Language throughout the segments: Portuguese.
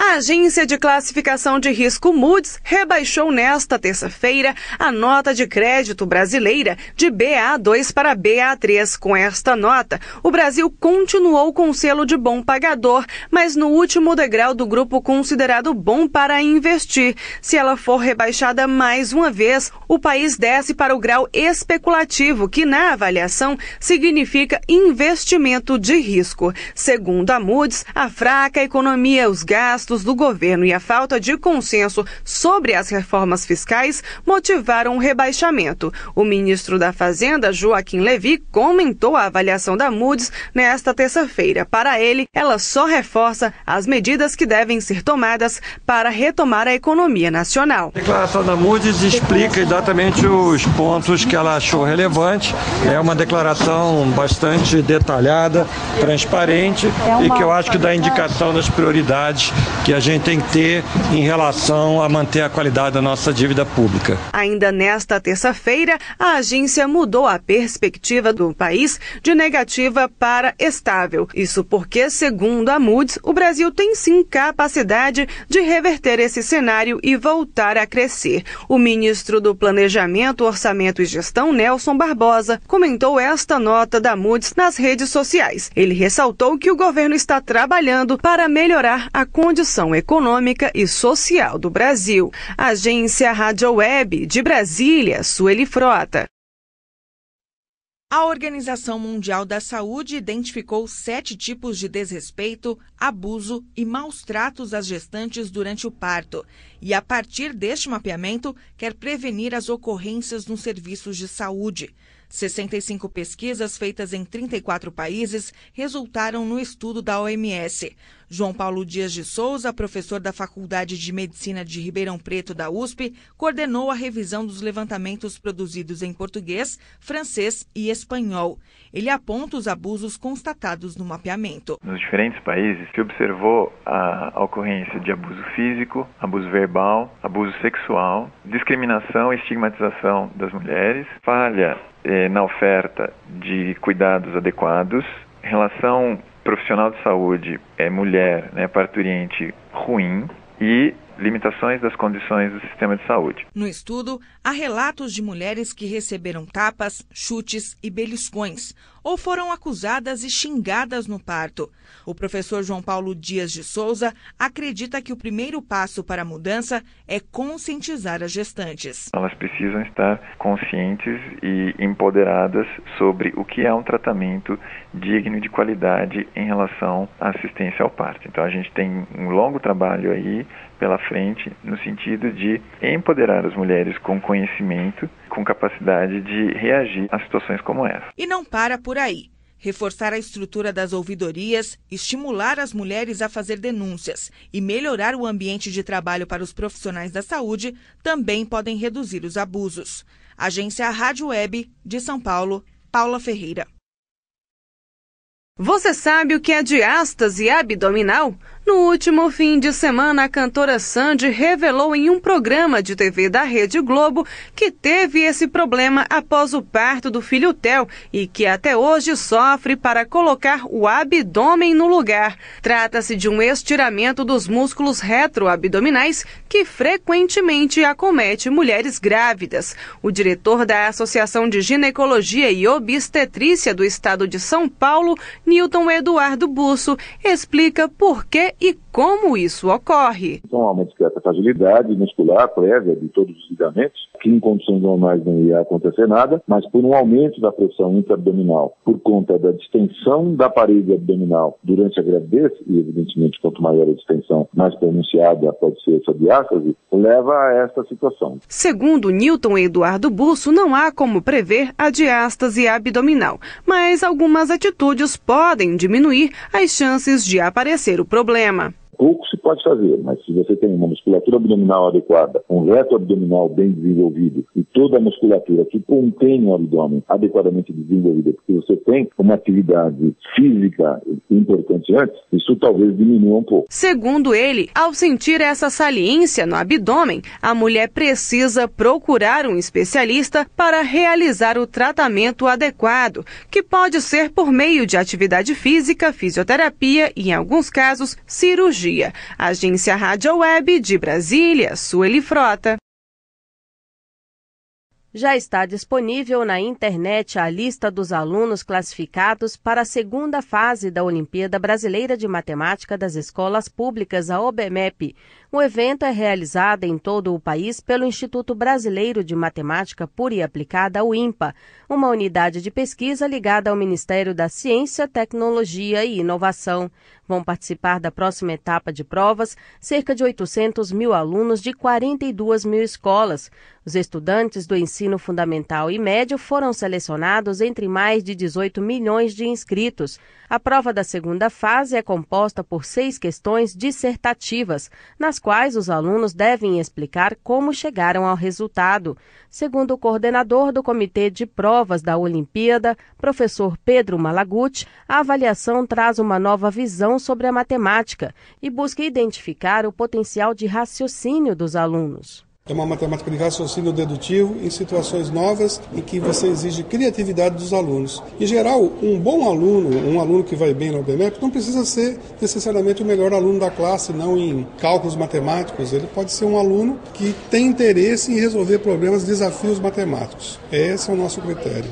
A agência de classificação de risco Moody's rebaixou nesta terça-feira a nota de crédito brasileira de Ba2 para Ba3. Com esta nota, o Brasil continuou com o selo de bom pagador, mas no último degrau do grupo considerado bom para investir. Se ela for rebaixada mais uma vez, o país desce para o grau especulativo, que na avaliação significa investimento de risco. Segundo a Moody's, a fraca economia, os gastos do governo e a falta de consenso sobre as reformas fiscais motivaram o rebaixamento. O ministro da Fazenda, Joaquim Levy, comentou a avaliação da Moody's nesta terça-feira. Para ele, ela só reforça as medidas que devem ser tomadas para retomar a economia nacional. A declaração da Moody's explica exatamente os pontos que ela achou relevante. É uma declaração bastante detalhada, transparente e que eu acho que dá indicação das prioridades que a gente tem que ter em relação a manter a qualidade da nossa dívida pública. Ainda nesta terça-feira, a agência mudou a perspectiva do país de negativa para estável. Isso porque, segundo a Moody's, o Brasil tem sim capacidade de reverter esse cenário e voltar a crescer. O ministro do Planejamento, Orçamento e Gestão, Nelson Barbosa, comentou esta nota da Moody's nas redes sociais. Ele ressaltou que o governo está trabalhando para melhorar a condição econômica e social do Brasil. Agência Rádio Web de Brasília, Sueli Frota. A Organização Mundial da Saúde identificou 7 tipos de desrespeito, abuso e maus tratos às gestantes durante o parto e, a partir deste mapeamento, quer prevenir as ocorrências nos serviços de saúde. 65 pesquisas feitas em 34 países resultaram no estudo da OMS. João Paulo Dias de Souza, professor da Faculdade de Medicina de Ribeirão Preto da USP, coordenou a revisão dos levantamentos produzidos em português, francês e espanhol. Ele aponta os abusos constatados no mapeamento. Nos diferentes países se observou a ocorrência de abuso físico, abuso verbal, abuso sexual, discriminação e estigmatização das mulheres, falha na oferta de cuidados adequados, relação profissional de saúde mulher, parturiente ruim e limitações das condições do sistema de saúde. No estudo, há relatos de mulheres que receberam tapas, chutes e beliscões, ou foram acusadas e xingadas no parto. O professor João Paulo Dias de Souza acredita que o primeiro passo para a mudança é conscientizar as gestantes. Elas precisam estar conscientes e empoderadas sobre o que é um tratamento digno e de qualidade em relação à assistência ao parto. Então a gente tem um longo trabalho aí pela frente, no sentido de empoderar as mulheres com conhecimento, com capacidade de reagir a situações como essa. E não para por aí. Reforçar a estrutura das ouvidorias, estimular as mulheres a fazer denúncias e melhorar o ambiente de trabalho para os profissionais da saúde também podem reduzir os abusos. Agência Rádio Web de São Paulo, Paula Ferreira. Você sabe o que é diástase abdominal? No último fim de semana, a cantora Sandy revelou em um programa de TV da Rede Globo que teve esse problema após o parto do filho Theo e que até hoje sofre para colocar o abdômen no lugar. Trata-se de um estiramento dos músculos retroabdominais que frequentemente acomete mulheres grávidas. O diretor da Associação de Ginecologia e Obstetrícia do Estado de São Paulo, Nilton Eduardo Busso, explica por que e como isso ocorre. Então, há uma discreta fragilidade muscular prévia de todos os ligamentos, que em condições normais não ia acontecer nada, mas por um aumento da pressão intraabdominal, por conta da distensão da parede abdominal durante a gravidez, e evidentemente quanto maior a distensão, mais pronunciada pode ser essa diástase, leva a esta situação. Segundo Nilton Eduardo Busso, não há como prever a diástase abdominal, mas algumas atitudes podem diminuir as chances de aparecer o problema. Pouco se pode fazer, mas se você tem uma musculatura abdominal adequada, um reto abdominal bem desenvolvido e toda a musculatura que contém o abdômen adequadamente desenvolvida, porque você tem uma atividade física importante antes, isso talvez diminua um pouco. Segundo ele, ao sentir essa saliência no abdômen, a mulher precisa procurar um especialista para realizar o tratamento adequado, que pode ser por meio de atividade física, fisioterapia e, em alguns casos, cirurgia. Tecnologia. Agência Rádio Web de Brasília, Sueli Frota. Já está disponível na internet a lista dos alunos classificados para a segunda fase da Olimpíada Brasileira de Matemática das Escolas Públicas, a OBMEP. O evento é realizado em todo o país pelo Instituto Brasileiro de Matemática Pura e Aplicada, o INPA, uma unidade de pesquisa ligada ao Ministério da Ciência, Tecnologia e Inovação. Vão participar da próxima etapa de provas cerca de 800 mil alunos de 42 mil escolas. Os estudantes do ensino fundamental e médio foram selecionados entre mais de 18 milhões de inscritos. A prova da segunda fase é composta por 6 questões dissertativas, nas quais os alunos devem explicar como chegaram ao resultado. Segundo o coordenador do Comitê de Provas da Olimpíada, professor Pedro Malaguti, a avaliação traz uma nova visão sobre a matemática e busca identificar o potencial de raciocínio dos alunos. É uma matemática de raciocínio dedutivo em situações novas em que você exige criatividade dos alunos. Em geral, um bom aluno, um aluno que vai bem na OBMEP, não precisa ser necessariamente o melhor aluno da classe, não em cálculos matemáticos. Ele pode ser um aluno que tem interesse em resolver problemas, desafios matemáticos. Esse é o nosso critério.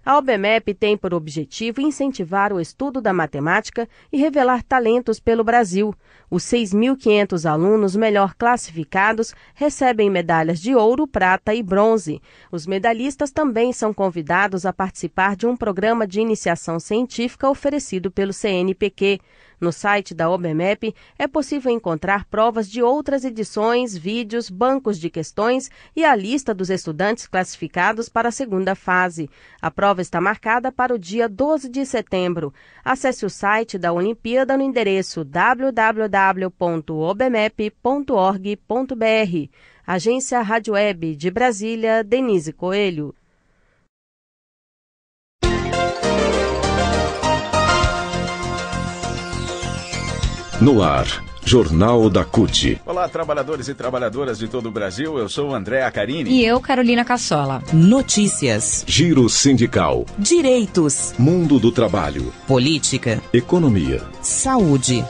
A OBMEP tem por objetivo incentivar o estudo da matemática e revelar talentos pelo Brasil. Os 6.500 alunos melhor classificados recebem medalhas de ouro, prata e bronze. Os medalhistas também são convidados a participar de um programa de iniciação científica oferecido pelo CNPq. No site da OBMEP é possível encontrar provas de outras edições, vídeos, bancos de questões e a lista dos estudantes classificados para a segunda fase. A prova está marcada para o dia 12 de setembro. Acesse o site da Olimpíada no endereço www.obmep.org.br. Agência Rádio Web de Brasília, Denise Coelho. No ar, Jornal da CUT. Olá, trabalhadores e trabalhadoras de todo o Brasil. Eu sou André Acarini. E eu, Carolina Cassola. Notícias. Giro sindical. Direitos. Mundo do trabalho. Política. Economia. Saúde.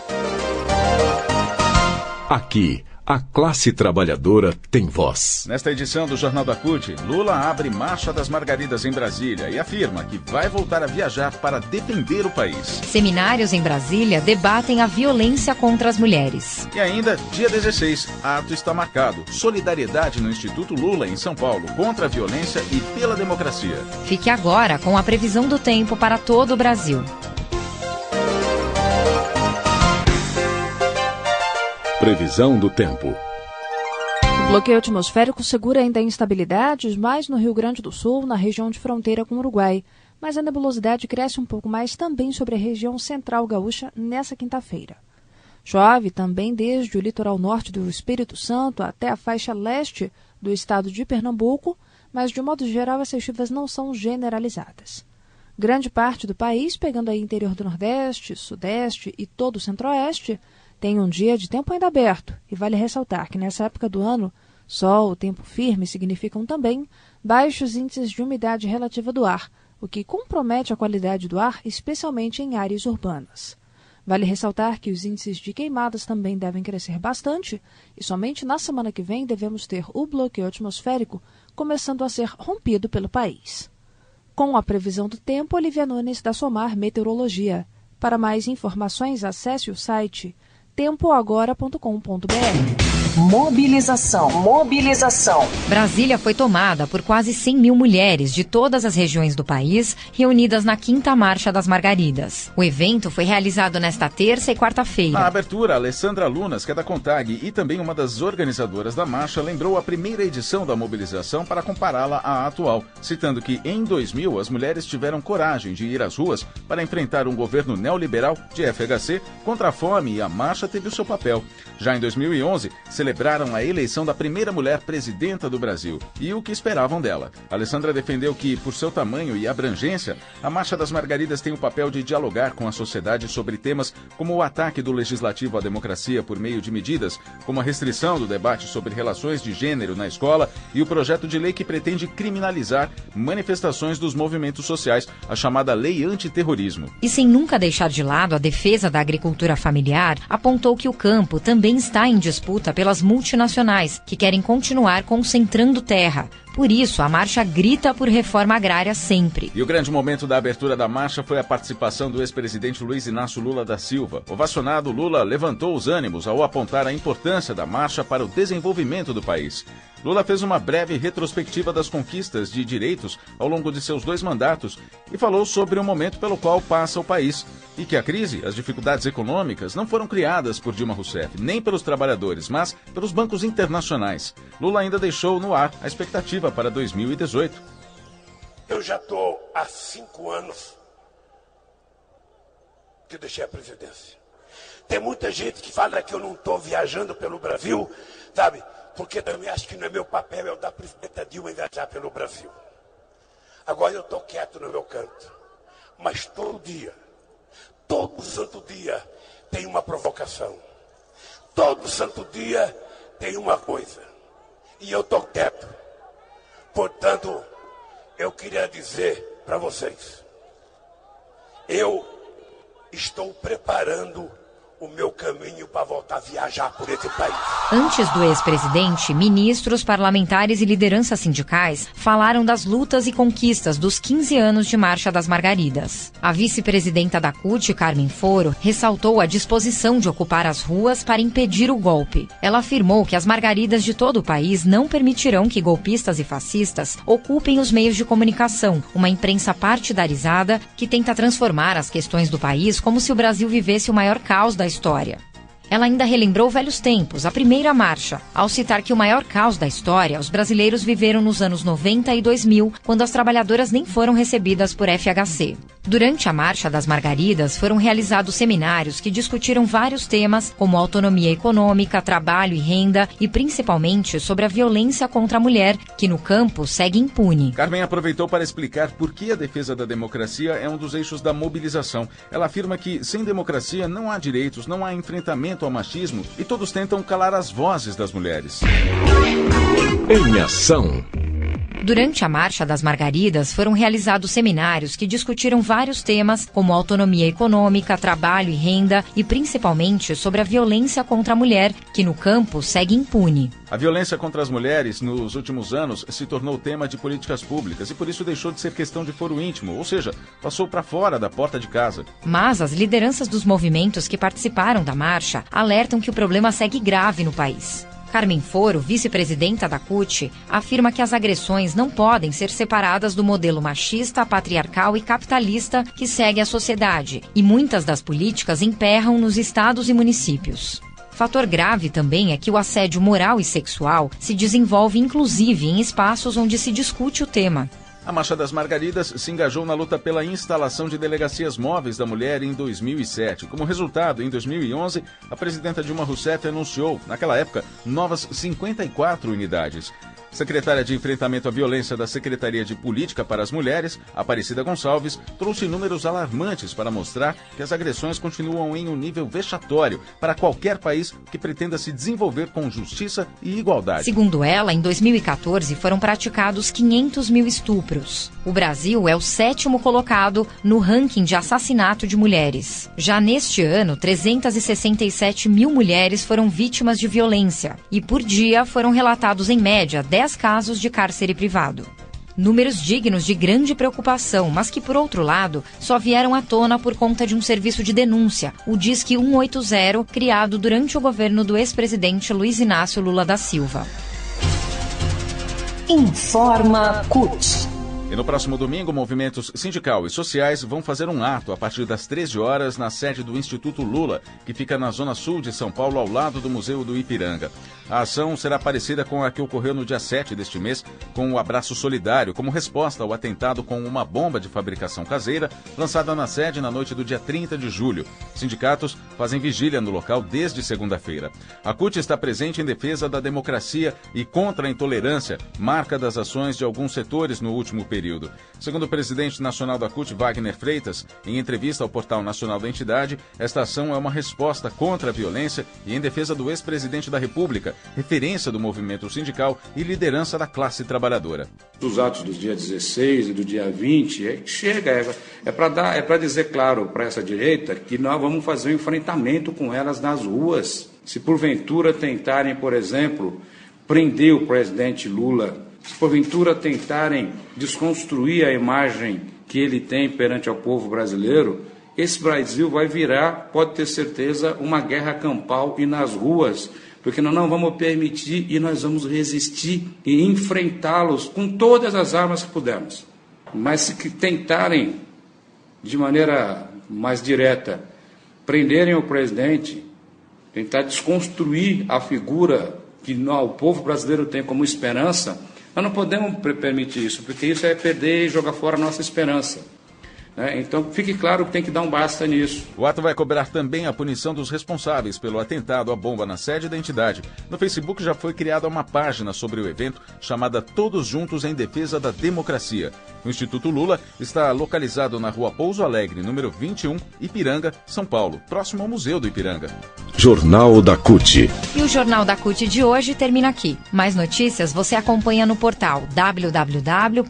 Aqui, a classe trabalhadora tem voz. Nesta edição do Jornal da CUT, Lula abre Marcha das Margaridas em Brasília e afirma que vai voltar a viajar para defender o país. Seminários em Brasília debatem a violência contra as mulheres. E ainda, dia 16, ato está marcado. Solidariedade no Instituto Lula, em São Paulo, contra a violência e pela democracia. Fique agora com a previsão do tempo para todo o Brasil. Previsão do tempo. O bloqueio atmosférico segura ainda instabilidades, mais no Rio Grande do Sul, na região de fronteira com o Uruguai. Mas a nebulosidade cresce um pouco mais também sobre a região central gaúcha nessa quinta-feira. Chove também desde o litoral norte do Espírito Santo até a faixa leste do estado de Pernambuco, mas de modo geral essas chuvas não são generalizadas. Grande parte do país, pegando aí interior do Nordeste, Sudeste e todo o Centro-Oeste, tem um dia de tempo ainda aberto, e vale ressaltar que nessa época do ano, sol, tempo firme significam também baixos índices de umidade relativa do ar, o que compromete a qualidade do ar, especialmente em áreas urbanas. Vale ressaltar que os índices de queimadas também devem crescer bastante, e somente na semana que vem devemos ter o bloqueio atmosférico começando a ser rompido pelo país. Com a previsão do tempo, Olivia Nunes, da Somar Meteorologia. Para mais informações, acesse o site tempoagora.com.br. Mobilização. Brasília foi tomada por quase 100 mil mulheres de todas as regiões do país reunidas na 5ª Marcha das Margaridas. O evento foi realizado nesta terça e quarta-feira. Na abertura, Alessandra Lunas, que é da CONTAG e também uma das organizadoras da marcha, lembrou a primeira edição da mobilização para compará-la à atual, citando que em 2000 as mulheres tiveram coragem de ir às ruas para enfrentar um governo neoliberal de FHC contra a fome e a marcha teve o seu papel. Já em 2011, celebraram a eleição da primeira mulher presidenta do Brasil e o que esperavam dela. Alessandra defendeu que, por seu tamanho e abrangência, a Marcha das Margaridas tem o papel de dialogar com a sociedade sobre temas como o ataque do legislativo à democracia por meio de medidas como a restrição do debate sobre relações de gênero na escola e o projeto de lei que pretende criminalizar manifestações dos movimentos sociais, a chamada Lei Antiterrorismo. E sem nunca deixar de lado a defesa da agricultura familiar, apontou que o campo também está em disputa pelas multinacionais, que querem continuar concentrando terra. Por isso, a marcha grita por reforma agrária sempre. E o grande momento da abertura da marcha foi a participação do ex-presidente Luiz Inácio Lula da Silva. Ovacionado, Lula levantou os ânimos ao apontar a importância da marcha para o desenvolvimento do país. Lula fez uma breve retrospectiva das conquistas de direitos ao longo de seus 2 mandatos e falou sobre o momento pelo qual passa o país e que a crise, as dificuldades econômicas, não foram criadas por Dilma Rousseff, nem pelos trabalhadores, mas pelos bancos internacionais. Lula ainda deixou no ar a expectativa para 2018. Eu já estou há 5 anos que deixei a presidência. Tem muita gente que fala que eu não estou viajando pelo Brasil, sabe? Porque também acho que não é meu papel, é o da presidenta Dilma viajar pelo Brasil. Agora eu estou quieto no meu canto. Mas todo santo dia, tem uma provocação. Todo santo dia tem uma coisa. E eu estou quieto. Portanto, eu queria dizer para vocês, eu estou preparando o meu caminho para voltar a viajar por esse país. Antes do ex-presidente, ministros, parlamentares e lideranças sindicais falaram das lutas e conquistas dos 15 anos de Marcha das Margaridas. A vice-presidenta da CUT, Carmen Foro, ressaltou a disposição de ocupar as ruas para impedir o golpe. Ela afirmou que as margaridas de todo o país não permitirão que golpistas e fascistas ocupem os meios de comunicação, uma imprensa partidarizada que tenta transformar as questões do país como se o Brasil vivesse o maior caos da história. Ela ainda relembrou velhos tempos, a primeira marcha, ao citar que o maior caos da história os brasileiros viveram nos anos 90 e 2000, quando as trabalhadoras nem foram recebidas por FHC. Durante a Marcha das Margaridas, foram realizados seminários que discutiram vários temas, como autonomia econômica, trabalho e renda, e principalmente sobre a violência contra a mulher, que no campo segue impune. Carmen aproveitou para explicar por que a defesa da democracia é um dos eixos da mobilização. Ela afirma que sem democracia não há direitos, não há enfrentamento ao machismo e todos tentam calar as vozes das mulheres. Em ação. Durante a Marcha das Margaridas, foram realizados seminários que discutiram vários temas, como autonomia econômica, trabalho e renda, e principalmente sobre a violência contra a mulher, que no campo segue impune. A violência contra as mulheres, nos últimos anos, se tornou tema de políticas públicas e por isso deixou de ser questão de foro íntimo, ou seja, passou para fora da porta de casa. Mas as lideranças dos movimentos que participaram da marcha alertam que o problema segue grave no país. Carmen Foro, vice-presidenta da CUT, afirma que as agressões não podem ser separadas do modelo machista, patriarcal e capitalista que segue a sociedade, e muitas das políticas emperram nos estados e municípios. Fator grave também é que o assédio moral e sexual se desenvolve inclusive em espaços onde se discute o tema. A Marcha das Margaridas se engajou na luta pela instalação de delegacias móveis da mulher em 2007. Como resultado, em 2011, a presidenta Dilma Rousseff anunciou, naquela época, novas 54 unidades. Secretária de Enfrentamento à Violência da Secretaria de Política para as Mulheres, Aparecida Gonçalves, trouxe números alarmantes para mostrar que as agressões continuam em um nível vexatório para qualquer país que pretenda se desenvolver com justiça e igualdade. Segundo ela, em 2014 foram praticados 500 mil estupros. O Brasil é o 7º colocado no ranking de assassinato de mulheres. Já neste ano, 367 mil mulheres foram vítimas de violência e por dia foram relatados em média 10 casos de cárcere privado. Números dignos de grande preocupação, mas que, por outro lado, só vieram à tona por conta de um serviço de denúncia, o Disque 180, criado durante o governo do ex-presidente Luiz Inácio Lula da Silva. Informa CUT. E no próximo domingo, movimentos sindical e sociais vão fazer um ato a partir das 13 horas na sede do Instituto Lula, que fica na zona sul de São Paulo, ao lado do Museu do Ipiranga. A ação será parecida com a que ocorreu no dia 7 deste mês, com o Abraço Solidário, como resposta ao atentado com uma bomba de fabricação caseira lançada na sede na noite do dia 30 de julho. Sindicatos fazem vigília no local desde segunda-feira. A CUT está presente em defesa da democracia e contra a intolerância, marca das ações de alguns setores no último período. Segundo o presidente nacional da CUT, Wagner Freitas, em entrevista ao Portal Nacional da entidade, esta ação é uma resposta contra a violência e em defesa do ex-presidente da República, referência do movimento sindical e liderança da classe trabalhadora. Dos atos do dia 16 e do dia 20, é para dizer claro para essa direita que nós vamos fazer um enfrentamento com elas nas ruas. Se porventura tentarem, por exemplo, prender o presidente Lula, se porventura tentarem desconstruir a imagem que ele tem perante ao povo brasileiro, esse Brasil vai virar, pode ter certeza, uma guerra campal e nas ruas, porque nós não vamos permitir e nós vamos resistir e enfrentá-los com todas as armas que pudermos. Mas se tentarem, de maneira mais direta, prenderem o presidente, tentar desconstruir a figura que o povo brasileiro tem como esperança, nós não podemos permitir isso, porque isso é perder e jogar fora a nossa esperança. Então, fique claro que tem que dar um basta nisso. O ato vai cobrar também a punição dos responsáveis pelo atentado à bomba na sede da entidade. No Facebook já foi criada uma página sobre o evento chamada Todos Juntos em Defesa da Democracia. O Instituto Lula está localizado na Rua Pouso Alegre, número 21, Ipiranga, São Paulo, próximo ao Museu do Ipiranga. Jornal da CUT. E o Jornal da CUT de hoje termina aqui. Mais notícias você acompanha no portal www.cut.org.br.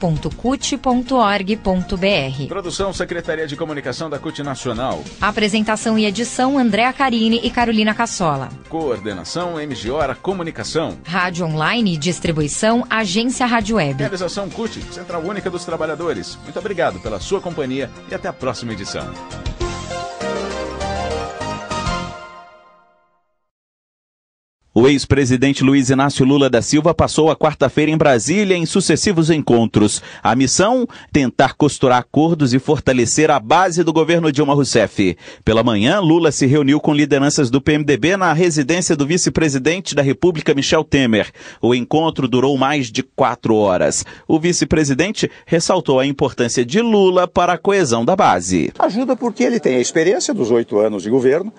Produção Secretaria de Comunicação da CUT Nacional. Apresentação e edição Andréa Carini e Carolina Cassola. Coordenação MG Hora Comunicação. Rádio online e distribuição Agência Rádio Web. Realização CUT, Central Única dos Trabalhadores. Muito obrigado pela sua companhia e até a próxima edição. O ex-presidente Luiz Inácio Lula da Silva passou a quarta-feira em Brasília em sucessivos encontros. A missão? Tentar costurar acordos e fortalecer a base do governo Dilma Rousseff. Pela manhã, Lula se reuniu com lideranças do PMDB na residência do vice-presidente da República, Michel Temer. O encontro durou mais de 4 horas. O vice-presidente ressaltou a importância de Lula para a coesão da base. Ajuda porque ele tem a experiência dos 8 anos de governo,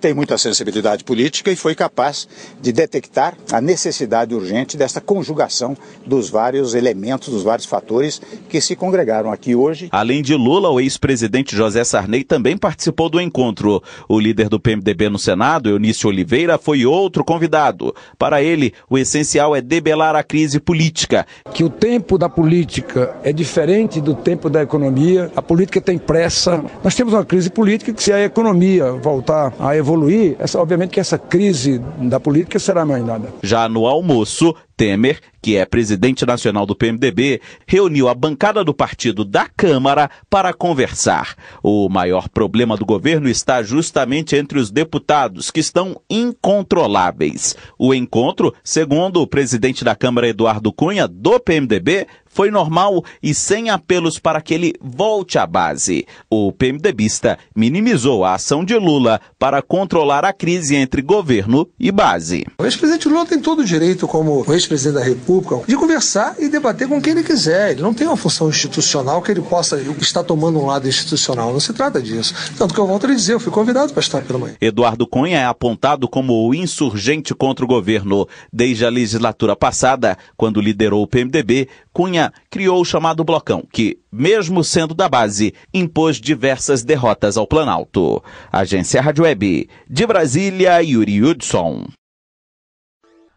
tem muita sensibilidade política e foi capaz de detectar a necessidade urgente desta conjugação dos vários elementos, dos vários fatores que se congregaram aqui hoje. Além de Lula, o ex-presidente José Sarney também participou do encontro. O líder do PMDB no Senado, Eunício Oliveira, foi outro convidado. Para ele, o essencial é debelar a crise política. Que o tempo da política é diferente do tempo da economia. A política tem pressa. Nós temos uma crise política que, se a economia voltar a evoluir, obviamente que essa crise da política será mais nada. Já no almoço, Temer, que é presidente nacional do PMDB, reuniu a bancada do partido da Câmara para conversar. O maior problema do governo está justamente entre os deputados, que estão incontroláveis. O encontro, segundo o presidente da Câmara, Eduardo Cunha, do PMDB, foi normal e sem apelos para que ele volte à base. O PMDBista minimizou a ação de Lula para controlar a crise entre governo e base. O ex-presidente Lula tem todo o direito, como o ex-presidente da República, de conversar e debater com quem ele quiser. Ele não tem uma função institucional que ele possa estar tomando um lado institucional. Não se trata disso. Tanto que eu volto a dizer, eu fui convidado para estar pela manhã. Eduardo Cunha é apontado como o insurgente contra o governo. Desde a legislatura passada, quando liderou o PMDB, Cunha criou o chamado Blocão, que, mesmo sendo da base, impôs diversas derrotas ao Planalto. Agência Rádio Web, de Brasília, Yuri Hudson.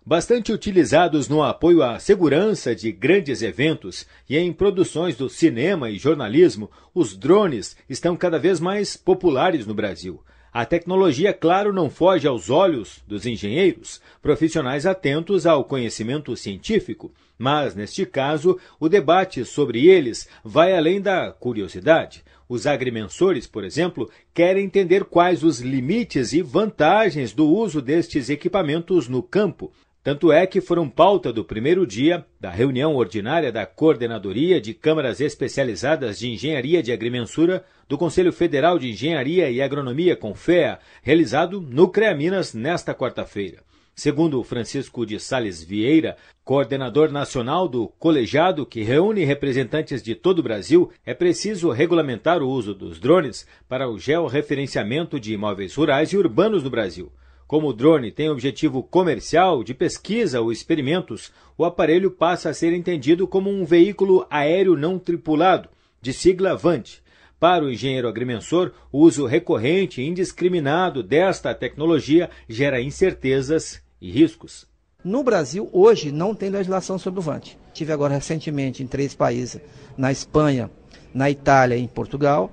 Bastante utilizados no apoio à segurança de grandes eventos e em produções do cinema e jornalismo, os drones estão cada vez mais populares no Brasil. A tecnologia, claro, não foge aos olhos dos engenheiros, profissionais atentos ao conhecimento científico, mas, neste caso, o debate sobre eles vai além da curiosidade. Os agrimensores, por exemplo, querem entender quais os limites e vantagens do uso destes equipamentos no campo. Tanto é que foram pauta do primeiro dia da reunião ordinária da Coordenadoria de Câmaras Especializadas de Engenharia de Agrimensura do Conselho Federal de Engenharia e Agronomia, CONFEA, realizado no CREA Minas nesta quarta-feira. Segundo Francisco de Sales Vieira, coordenador nacional do colegiado que reúne representantes de todo o Brasil, é preciso regulamentar o uso dos drones para o georreferenciamento de imóveis rurais e urbanos no Brasil. Como o drone tem objetivo comercial, de pesquisa ou experimentos, o aparelho passa a ser entendido como um veículo aéreo não tripulado, de sigla VANT. Para o engenheiro agrimensor, o uso recorrente e indiscriminado desta tecnologia gera incertezas e riscos. No Brasil, hoje, não tem legislação sobre o VANT. Estive agora recentemente em 3 países, na Espanha, na Itália e em Portugal,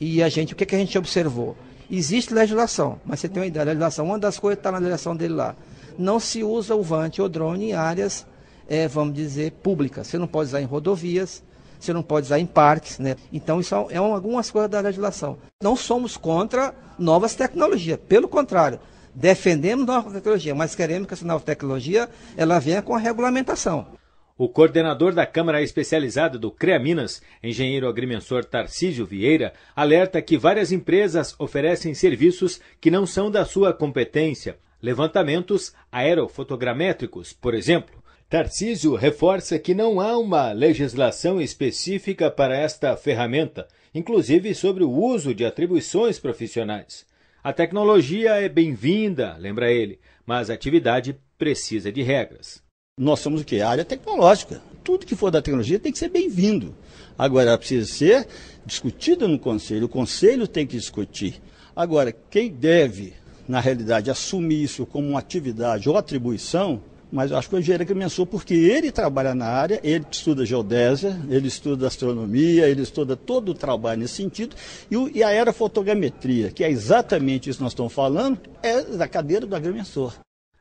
e o que a gente observou? Existe legislação, mas você tem uma ideia, a legislação, uma das coisas está na legislação dele lá. Não se usa o VANT ou drone em áreas, vamos dizer, públicas. Você não pode usar em rodovias, você não pode usar em parques, né? Então, isso é algumas coisas da legislação. Não somos contra novas tecnologias, pelo contrário, defendemos nova tecnologia, mas queremos que essa nova tecnologia ela venha com a regulamentação. O coordenador da Câmara Especializada do CREA Minas, engenheiro agrimensor Tarcísio Vieira, alerta que várias empresas oferecem serviços que não são da sua competência. Levantamentos aerofotogramétricos, por exemplo. Tarcísio reforça que não há uma legislação específica para esta ferramenta, inclusive sobre o uso de atribuições profissionais. A tecnologia é bem-vinda, lembra ele, mas a atividade precisa de regras. Nós somos o quê? A área tecnológica. Tudo que for da tecnologia tem que ser bem-vindo. Agora, ela precisa ser discutida no Conselho. O Conselho tem que discutir. Agora, quem deve, na realidade, assumir isso como uma atividade ou atribuição, mas eu acho que o engenheiro agrimensor, porque ele trabalha na área, ele estuda geodésia, ele estuda astronomia, ele estuda todo o trabalho nesse sentido, e a aerofotogrametria, que é exatamente isso que nós estamos falando, é da cadeira do agrimensor.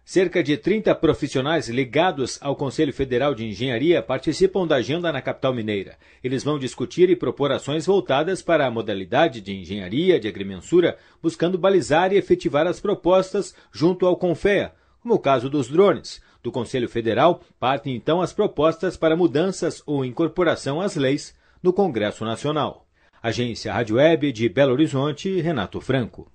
Cerca de 30 profissionais ligados ao Conselho Federal de Engenharia participam da agenda na capital mineira. Eles vão discutir e propor ações voltadas para a modalidade de engenharia de agrimensura, buscando balizar e efetivar as propostas junto ao CONFEA, como o caso dos drones. Do Conselho Federal partem então as propostas para mudanças ou incorporação às leis no Congresso Nacional. Agência Rádio Web de Belo Horizonte, Renato Franco.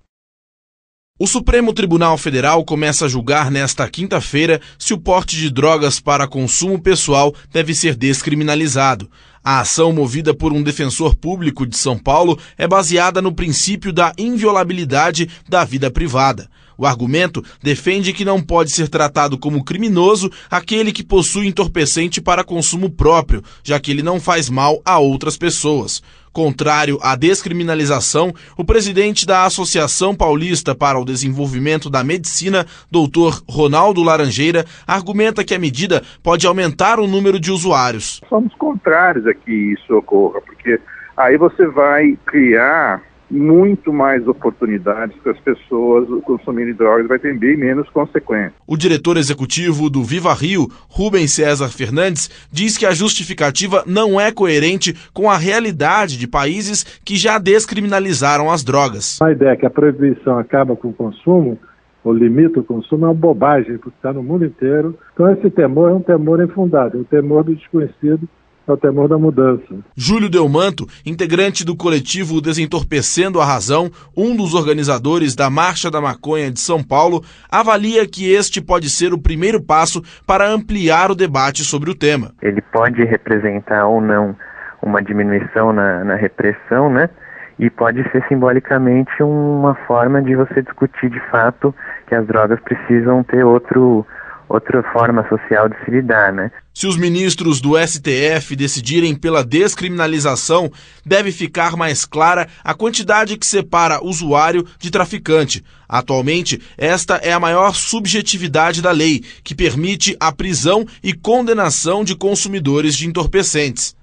O Supremo Tribunal Federal começa a julgar nesta quinta-feira se o porte de drogas para consumo pessoal deve ser descriminalizado. A ação, movida por um defensor público de São Paulo, é baseada no princípio da inviolabilidade da vida privada. O argumento defende que não pode ser tratado como criminoso aquele que possui entorpecente para consumo próprio, já que ele não faz mal a outras pessoas. Contrário à descriminalização, o presidente da Associação Paulista para o Desenvolvimento da Medicina, Dr. Ronaldo Laranjeira, argumenta que a medida pode aumentar o número de usuários. Somos contrários a que isso ocorra, porque aí você vai criar muito mais oportunidades para as pessoas consumirem drogas, vai ter bem menos consequências. O diretor executivo do Viva Rio, Rubens César Fernandes, diz que a justificativa não é coerente com a realidade de países que já descriminalizaram as drogas. A ideia que a proibição acaba com o consumo, ou limita o consumo, é uma bobagem, porque está no mundo inteiro. Então esse temor é um temor infundado, é o temor do desconhecido, é o temor da mudança. Júlio Delmanto, integrante do coletivo Desentorpecendo a Razão, um dos organizadores da Marcha da Maconha de São Paulo, avalia que este pode ser o primeiro passo para ampliar o debate sobre o tema. Ele pode representar ou não uma diminuição na repressão, né? E pode ser simbolicamente uma forma de você discutir de fato que as drogas precisam ter outra forma social de se lidar, né? Se os ministros do STF decidirem pela descriminalização, deve ficar mais clara a quantidade que separa usuário de traficante. Atualmente, esta é a maior subjetividade da lei, que permite a prisão e condenação de consumidores de entorpecentes.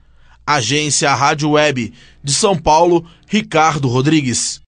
Agência Rádio Web de São Paulo, Ricardo Rodrigues.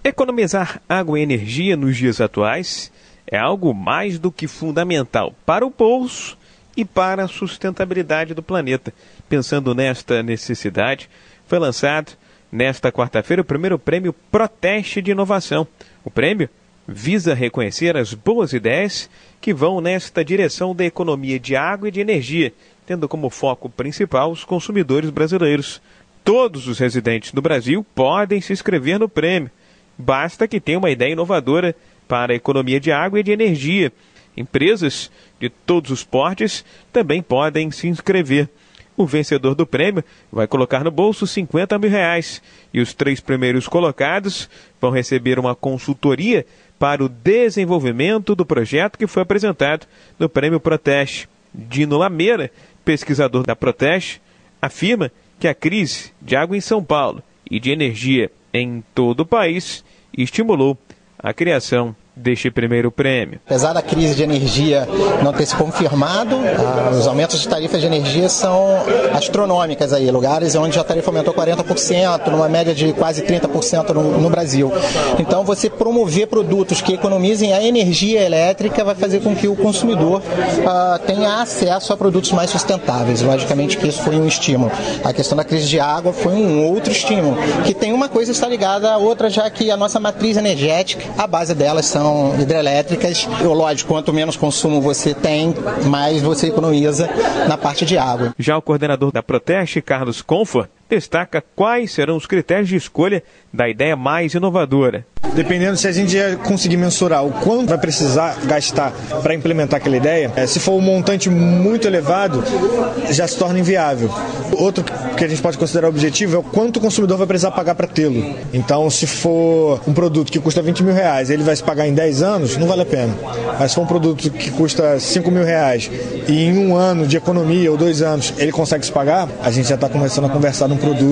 Economizar água e energia nos dias atuais é algo mais do que fundamental para o bolso e para a sustentabilidade do planeta. Pensando nesta necessidade, foi lançado nesta quarta-feira o primeiro prêmio Proteste de Inovação. O prêmio visa reconhecer as boas ideias que vão nesta direção da economia de água e de energia, tendo como foco principal os consumidores brasileiros. Todos os residentes do Brasil podem se inscrever no prêmio. Basta que tenha uma ideia inovadora para a economia de água e de energia. Empresas de todos os portes também podem se inscrever. O vencedor do prêmio vai colocar no bolso R$50 mil e os 3 primeiros colocados vão receber uma consultoria para o desenvolvimento do projeto que foi apresentado no Prêmio Proteste. Dino Lameira, pesquisador da Proteste, afirma que a crise de água em São Paulo e de energia em todo o país estimulou a criação deste primeiro prêmio. Apesar da crise de energia não ter se confirmado, os aumentos de tarifas de energia são astronômicas aí, lugares onde a tarifa aumentou 40%, numa média de quase 30% no Brasil. Então, você promover produtos que economizem a energia elétrica vai fazer com que o consumidor tenha acesso a produtos mais sustentáveis. Logicamente que isso foi um estímulo. A questão da crise de água foi um outro estímulo, que tem uma coisa está ligada à outra, já que a nossa matriz energética, a base delas são hidrelétricas. Lógico, quanto menos consumo você tem, mais você economiza na parte de água. Já o coordenador da Proteste, Carlos Confort, destaca quais serão os critérios de escolha da ideia mais inovadora. Dependendo se a gente conseguir mensurar o quanto vai precisar gastar para implementar aquela ideia, se for um montante muito elevado, já se torna inviável. Outro que a gente pode considerar objetivo é o quanto o consumidor vai precisar pagar para tê-lo. Então, se for um produto que custa R$20 mil, ele vai se pagar em 10 anos, não vale a pena. Mas se for um produto que custa R$5 mil e em 1 ano de economia ou 2 anos ele consegue se pagar, a gente já está começando a conversar num produto